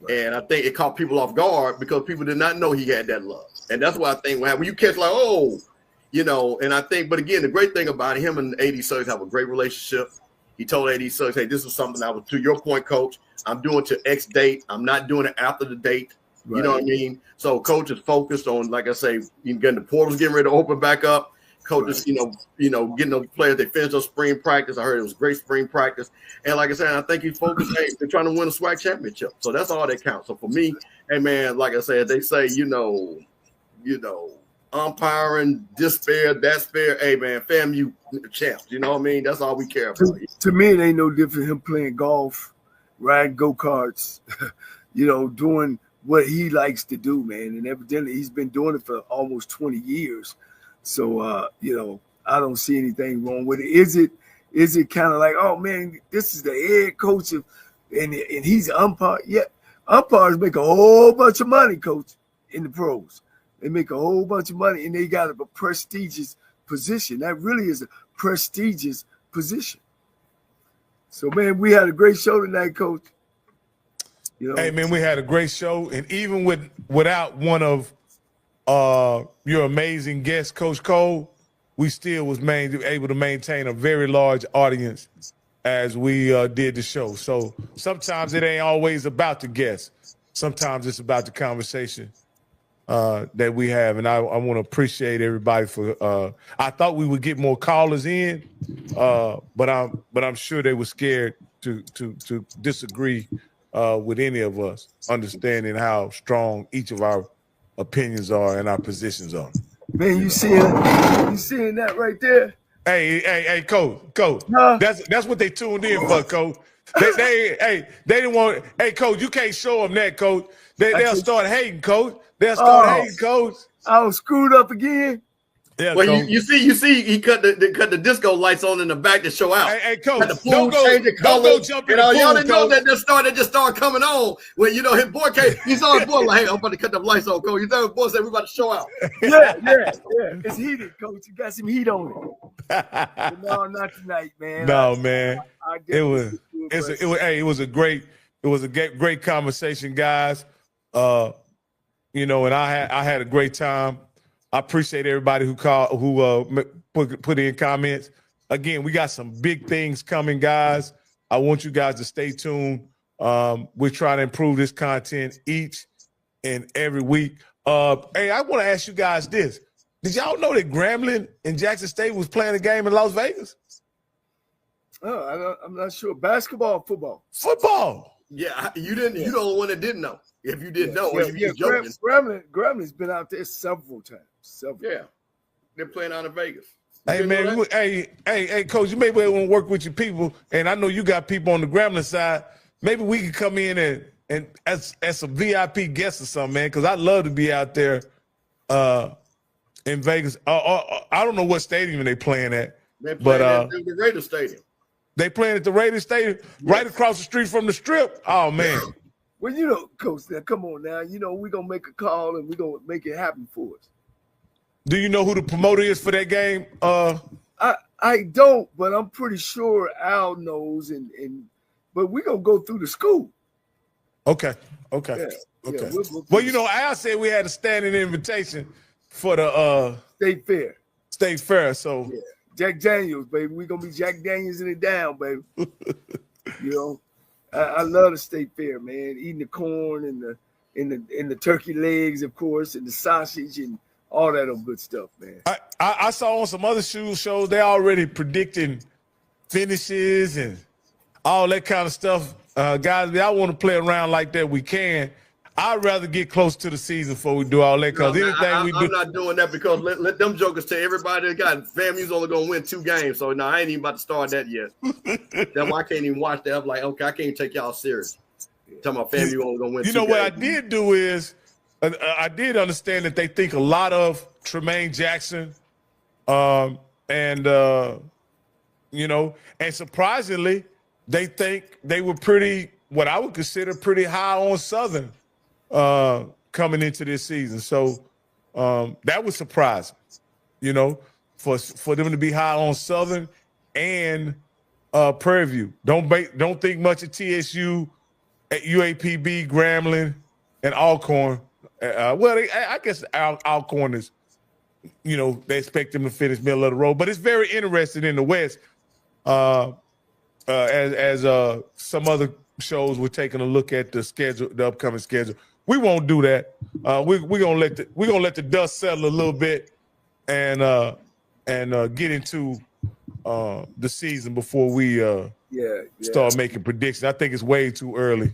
And I think it caught people off guard because people did not know he had that love. And that's why I think when you catch like, and I think, but again, the great thing about him and AD Suggs have a great relationship. He told AD Suggs, hey, this is something I was, to your point, Coach, I'm doing to X date. I'm not doing it after the date. Right. You know what I mean? So Coach is focused on, like I say, getting the portals getting ready to open back up. Coaches, right. Getting those players, they finished those spring practice. I heard it was great spring practice. And like I said, I think he's focused. Hey, they're trying to win a SWAC championship. So that's all that counts. So for me, hey, man, like I said, they say, umpiring, this fair, that's fair. Hey, man, FAMU champs. You know what I mean? That's all we care about. To me, it ain't no different him playing golf, riding go-karts, doing what he likes to do, man. And evidently he's been doing it for almost 20 years. So, I don't see anything wrong with it. Is it kind of like, oh, man, this is the head coach and he's an umpire? Yeah, umpires make a whole bunch of money, Coach, in the pros. They make a whole bunch of money, and they got a prestigious position. That really is a prestigious position. So, man, we had a great show tonight, Coach. Hey, man, we had a great show. And even without one of your amazing guests, Coach Cole, we still was able to maintain a very large audience as we did the show. So sometimes it ain't always about the guests. Sometimes it's about the conversation that we have. And I want to appreciate everybody for I thought we would get more callers in, but I'm sure they were scared to disagree with any of us, understanding how strong each of our opinions are and our positions are. Man, you seeing that right there? Hey, Coach. That's what they tuned in for, Coach. They didn't want. Hey, Coach, you can't show them that, Coach. They'll start hating, Coach. They'll start hating, Coach. I was screwed up again. Yeah, well, you see, he cut the disco lights on in the back to show out. Hey, Coach, don't go jump in the pool. Y'all didn't know that just started coming on when his boy came. He saw his boy like, hey, I'm about to cut the lights on, Coach. You know his boy said we about to show out. Yeah. It's heated, Coach. You got some heat on it. But no, not tonight, man. No, man. It was a great conversation, guys. And I had a great time. I appreciate everybody who put in comments. Again, we got some big things coming, guys. I want you guys to stay tuned. We're trying to improve this content each and every week. Hey, I want to ask you guys this. Did y'all know that Grambling and Jackson State was playing a game in Las Vegas? Oh, I'm not sure. Basketball or football? Football. Yeah, you didn't. You the only one that didn't know. If you didn't know, you just joking. Grambling's been out there several times. Yeah, they're playing out in Vegas. Hey man, hey, coach, you may want to work with your people, and I know you got people on the Grambling side. Maybe we could come in and as a VIP guest or something, man, because I'd love to be out there in Vegas. I don't know what stadium they playing at. They're playing at the Raiders Stadium. They playing at the Raiders Stadium, right across the street from the Strip. Oh man. Well, you know, Coach, now come on now. You know, we're gonna make a call and we're gonna make it happen for us. Do you know who the promoter is for that game? I don't, but I'm pretty sure Al knows, but we're gonna go through the school. Okay. Yeah, Well, you know, Al said we had a standing invitation for the State Fair. So yeah. Jack Daniels, baby. We're gonna be Jack Daniels in it down, baby. You know. I love the State Fair, man. Eating the corn and the turkey legs, of course, and the sausage and all that other good stuff, man. I saw on some other shows they already predicting finishes and all that kind of stuff. Guys, if y'all want to play around like that, we can. I'd rather get close to the season before we do all that, because anything we do. I'm not doing that because let them jokers tell everybody that got FAMU's only going to win 2 games. So, no, I ain't even about to start that yet. That's why I can't even watch that. I'm like, okay, I can't take y'all serious. Talking about FAMU only going to win 2 games. You know what I did do is I did understand that they think a lot of Tremaine Jackson and surprisingly, they think they were pretty, what I would consider pretty high on Southern coming into this season. So that was surprising, you know, for them to be high on Southern and Prairie View. Don't think much of TSU, at UAPB, Grambling, and Alcorn. I guess Alcorn is, you know, they expect them to finish middle of the road. But it's very interesting in the West. As some other shows were taking a look at the schedule, the upcoming schedule. We won't do that. We're gonna let the dust settle a little bit and get into the season before we start making predictions. I think it's way too early.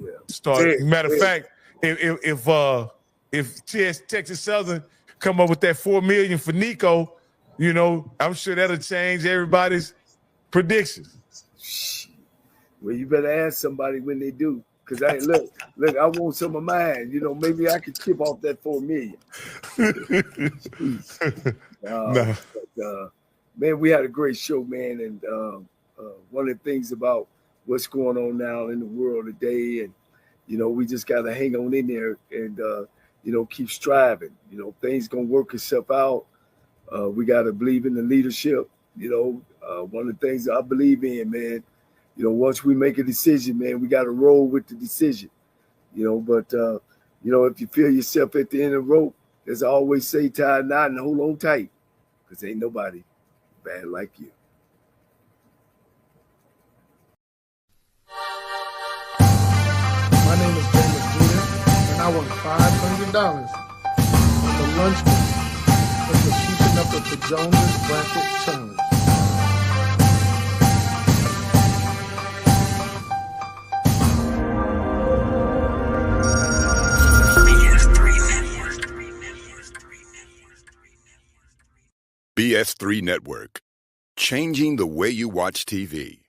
Yeah. Matter of fact, if Texas Southern come up with that $4 million for Nico, you know, I'm sure that'll change everybody's predictions. Well, you better ask somebody when they do, because look, I want some of mine. You know, maybe I could chip off that $4 million. No. But, man, we had a great show, man, and one of the things about what's going on now in the world today, and you know, we just got to hang on in there and you know, keep striving. You know, things gonna work itself out. We got to believe in the leadership. You know, one of the things I believe in, man. You know, once we make a decision, man, we got to roll with the decision, you know. But, you know, if you feel yourself at the end of the rope, as I always say, tie a knot and hold on tight, because ain't nobody bad like you. My name is JM&E, and I won $500 on the lunch money for keeping up with the Jonas Bracket Challenge. BS3 Network, changing the way you watch TV.